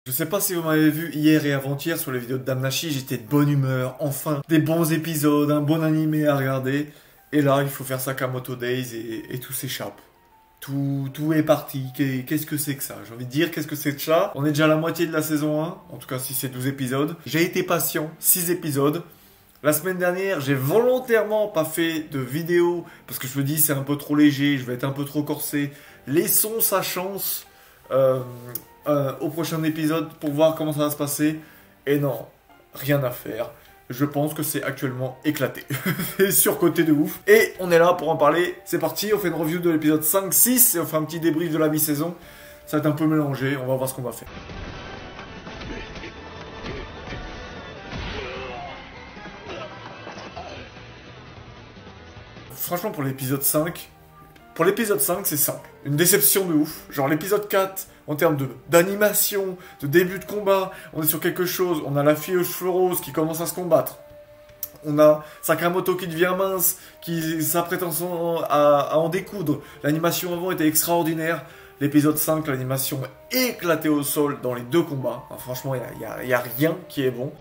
Je sais pas si vous m'avez vu hier et avant-hier sur les vidéos de Damnashi, j'étais de bonne humeur, enfin, des bons épisodes, un bon animé à regarder. Et là, il faut faire Sakamoto Days et tout s'échappe. Tout est parti. Qu'est-ce que c'est que ça? J'ai envie de dire, qu'est-ce que c'est que ça? On est déjà à la moitié de la saison 1, en tout cas si c'est 12 épisodes. J'ai été patient, 6 épisodes. La semaine dernière, j'ai volontairement pas fait de vidéo parce que je me dis c'est un peu trop léger, je vais être un peu trop corsé. Laissons sa chance au prochain épisode pour voir comment ça va se passer. Et non, rien à faire. Je pense que c'est actuellement éclaté. C'est surcoté de ouf. Et on est là pour en parler. C'est parti, on fait une review de l'épisode 5, 6 et on fait un petit débrief de la mi-saison. Ça va être un peu mélangé, on va voir ce qu'on va faire. Franchement, pour l'épisode 5, c'est simple. Une déception de ouf. Genre l'épisode 4, en termes d'animation, de début de combat, on est sur quelque chose. On a la fille aux cheveux roses qui commence à se combattre. On a Sakamoto qui devient mince, qui s'apprête à en découdre. L'animation avant était extraordinaire. L'épisode 5, l'animation éclatée au sol dans les deux combats. Enfin, franchement, il y a rien qui est bon.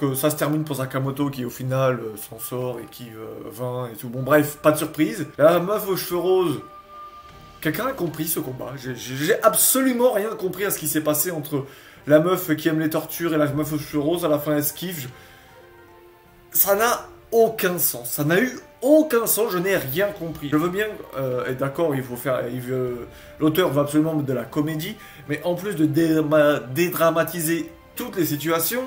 Donc ça se termine pour Sakamoto qui au final s'en sort et qui vint et tout. Bon bref, pas de surprise. La meuf aux cheveux roses. Quelqu'un a compris ce combat? J'ai absolument rien compris à ce qui s'est passé entre la meuf qui aime les tortures et la meuf aux cheveux roses. À la fin elle esquive. Ça n'a aucun sens. Ça n'a eu aucun sens. Je n'ai rien compris. Je veux bien être d'accord, l'auteur veut absolument mettre de la comédie. Mais en plus de dédramatiser toutes les situations...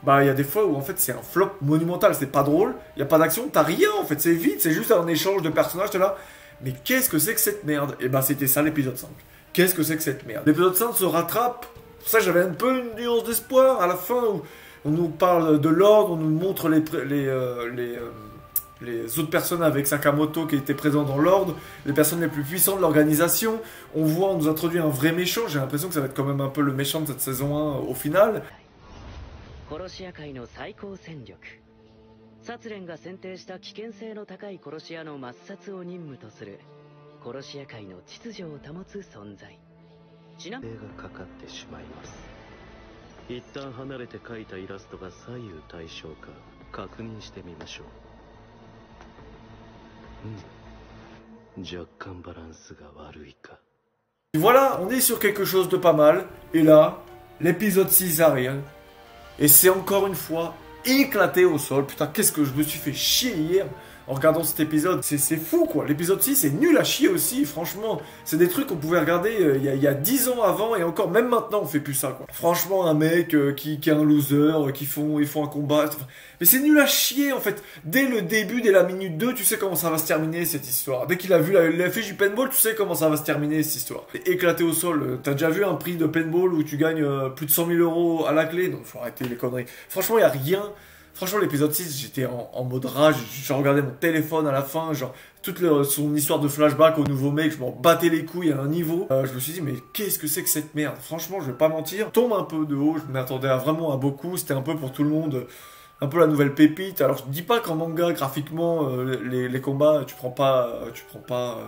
Bah, il y a des fois où en fait c'est un flop monumental, c'est pas drôle, il y a pas d'action, t'as rien en fait, c'est vite, c'est juste un échange de personnages, t'es là. Mais qu'est-ce que c'est que cette merde? Et bah, c'était ça l'épisode 5. Qu'est-ce que c'est que cette merde? L'épisode 5 se rattrape, pour ça j'avais un peu une nuance d'espoir à la fin où on nous parle de l'ordre, on nous montre les autres personnes avec Sakamoto qui étaient présents dans l'ordre, les personnes les plus puissantes de l'organisation. On voit, on nous introduit un vrai méchant, j'ai l'impression que ça va être quand même un peu le méchant de cette saison 1 au final. 殺し屋界の最高戦力殺連が選定した危険性の高い殺し屋の抹殺を任務とする殺し屋界の秩序を保つ存在ちなみにがかかってしまいます一旦離れて描いたイラストが左右対称か確認してみましょう若干バランスが悪いか Voilà, on est sur quelque chose de pas mal et là, l'épisode 6 arrive. Et c'est encore une fois éclaté au sol. Putain, qu'est-ce que je me suis fait chier hier en regardant cet épisode. C'est fou quoi. L'épisode 6 est nul à chier aussi, franchement. C'est des trucs qu'on pouvait regarder il y a 10 ans avant et encore, même maintenant on fait plus ça quoi. Franchement, un mec qui est un loser, ils font un combat. Mais c'est nul à chier en fait. Dès le début, dès la minute 2, tu sais comment ça va se terminer cette histoire. Dès qu'il a vu l'affiche du paintball, tu sais comment ça va se terminer cette histoire. Éclaté au sol. T'as déjà vu un prix de paintball où tu gagnes plus de 100 000 € à la clé? Donc faut arrêter les conneries. Franchement, il y a rien. Franchement, l'épisode 6, j'étais en mode rage, je regardais mon téléphone à la fin, genre, son histoire de flashback au nouveau mec, je m'en battais les couilles à un niveau. Je me suis dit, mais qu'est-ce que c'est que cette merde? Franchement, je vais pas mentir, tombe un peu de haut, je m'attendais vraiment à beaucoup, c'était un peu pour tout le monde, un peu la nouvelle pépite. Alors, je dis pas qu'en manga, graphiquement, les combats, tu prends pas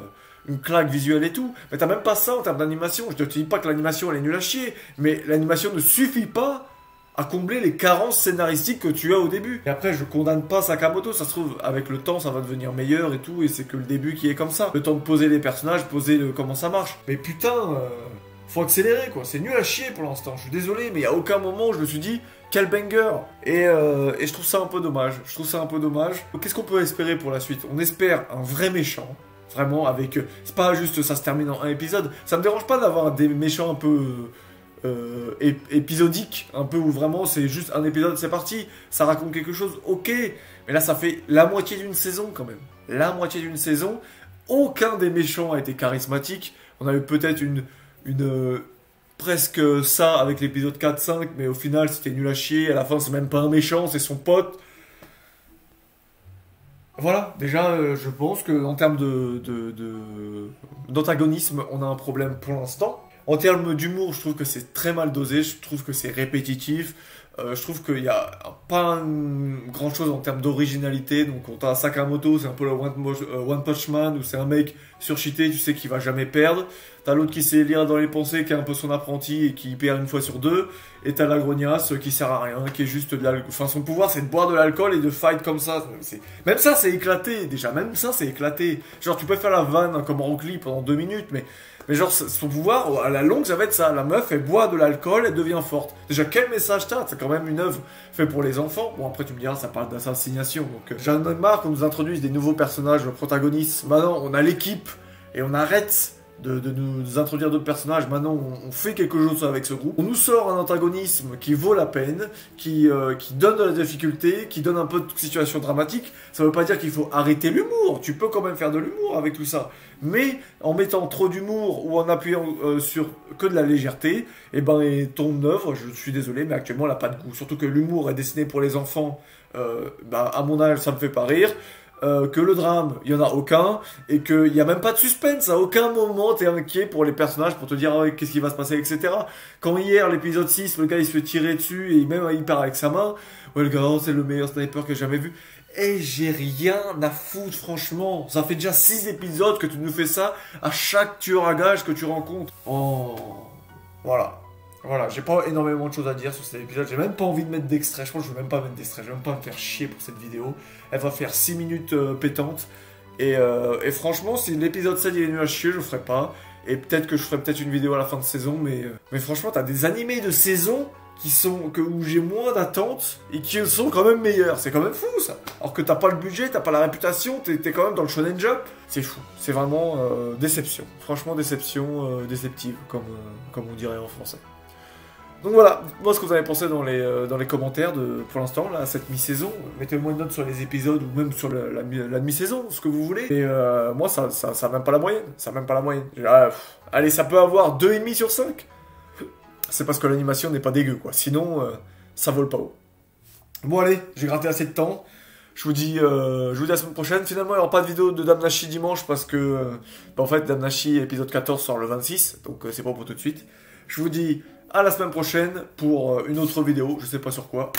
une claque visuelle et tout, mais t'as même pas ça en termes d'animation. Je te dis pas que l'animation, elle est nulle à chier, mais l'animation ne suffit pas à combler les carences scénaristiques que tu as au début. Et après, je condamne pas Sakamoto, ça se trouve, avec le temps, ça va devenir meilleur et tout, et c'est que le début qui est comme ça. Le temps de poser les personnages, comment ça marche. Mais putain, faut accélérer, quoi. C'est nul à chier pour l'instant. Je suis désolé, mais il y a aucun moment où je me suis dit, quel banger. Et je trouve ça un peu dommage. Qu'est-ce qu'on peut espérer pour la suite? On espère un vrai méchant. Vraiment, avec... c'est pas juste ça se termine en un épisode. Ça me dérange pas d'avoir des méchants un peu... épisodique, un peu où vraiment c'est juste un épisode, c'est parti, ça raconte quelque chose, ok, mais là ça fait la moitié d'une saison quand même, la moitié d'une saison, aucun des méchants a été charismatique, on a eu peut-être une presque ça avec l'épisode 4-5, mais au final c'était nul à chier, à la fin c'est même pas un méchant, c'est son pote. Voilà, déjà je pense que en termes d'antagonisme, on a un problème pour l'instant. En termes d'humour, je trouve que c'est très mal dosé, je trouve que c'est répétitif. Je trouve qu'il n'y a pas grand chose en termes d'originalité. Donc, quand t'as Sakamoto, c'est un peu le One Punch Man, où c'est un mec surcheaté, tu sais qu'il va jamais perdre. T'as l'autre qui sait lire dans les pensées, qui est un peu son apprenti et qui perd une fois sur deux. Et t'as la grognasse qui sert à rien, qui est juste de l'alcool. Enfin, son pouvoir, c'est de boire de l'alcool et de fight comme ça. Même ça, c'est éclaté, déjà. Même ça, c'est éclaté. Genre, tu peux faire la vanne comme Rock Lee pendant 2 minutes, mais genre, son pouvoir, à la longue, ça va être ça. La meuf, elle boit de l'alcool, elle devient forte. Déjà, quel message t'as? C'est quand même une œuvre faite pour les enfants. Bon, après, tu me diras, ça parle d'assassination. Donc, j'en ai marre qu'on nous introduise des nouveaux personnages protagonistes. Maintenant, on a l'équipe et on arrête de nous introduire d'autres personnages. Maintenant, on fait quelque chose avec ce groupe. On nous sort un antagonisme qui vaut la peine, qui donne de la difficulté, qui donne un peu de situation dramatique. Ça veut pas dire qu'il faut arrêter l'humour. Tu peux quand même faire de l'humour avec tout ça. Mais en mettant trop d'humour ou en appuyant sur que de la légèreté, et ton œuvre, je suis désolé, mais actuellement, elle n'a pas de goût. Surtout que l'humour est destiné pour les enfants. À mon âge, ça me fait pas rire. Que le drame, il n'y en a aucun, et qu'il n'y a même pas de suspense, à aucun moment t'es inquiet pour les personnages, pour te dire qu'est-ce qui va se passer, etc. Quand hier, l'épisode 6, le gars il se fait tirer dessus, et même il part avec sa main, ouais le gars, c'est le meilleur sniper que j'ai jamais vu, et j'ai rien à foutre franchement, ça fait déjà 6 épisodes que tu nous fais ça, à chaque tueur à gage que tu rencontres. Oh, voilà, j'ai pas énormément de choses à dire sur cet épisode, j'ai même pas envie de mettre d'extrait, je pense que je vais même pas mettre d'extrait, je vais même pas me faire chier pour cette vidéo. Elle va faire 6 minutes pétantes, et franchement, si l'épisode 7 il est nul à chier, je le ferai pas, et peut-être que je ferai peut-être une vidéo à la fin de saison, mais franchement, t'as des animés de saison où j'ai moins d'attentes, et qui sont quand même meilleurs, c'est quand même fou ça, alors que t'as pas le budget, t'as pas la réputation, t'es quand même dans le Shonen Jump, c'est fou, c'est vraiment déception, franchement déception, déceptive, comme on dirait en français. Donc voilà, dites-moi ce que vous avez pensé dans les commentaires pour l'instant, là, cette mi-saison. Mettez-moi une note sur les épisodes ou même sur la mi-saison, ce que vous voulez. Et moi, ça n'a même pas la moyenne. Ça n'a même pas la moyenne. Allez, ça peut avoir 2,5 sur 5. C'est parce que l'animation n'est pas dégueu, quoi. Sinon, ça vole pas haut. Bon, allez, j'ai gratté assez de temps. Je vous dis à la semaine prochaine. Finalement, il n'y aura pas de vidéo de Damnashi dimanche parce que, en fait, Damnashi épisode 14 sort le 26. Donc, c'est pas pour tout de suite. Je vous dis à la semaine prochaine pour une autre vidéo, je sais pas sur quoi.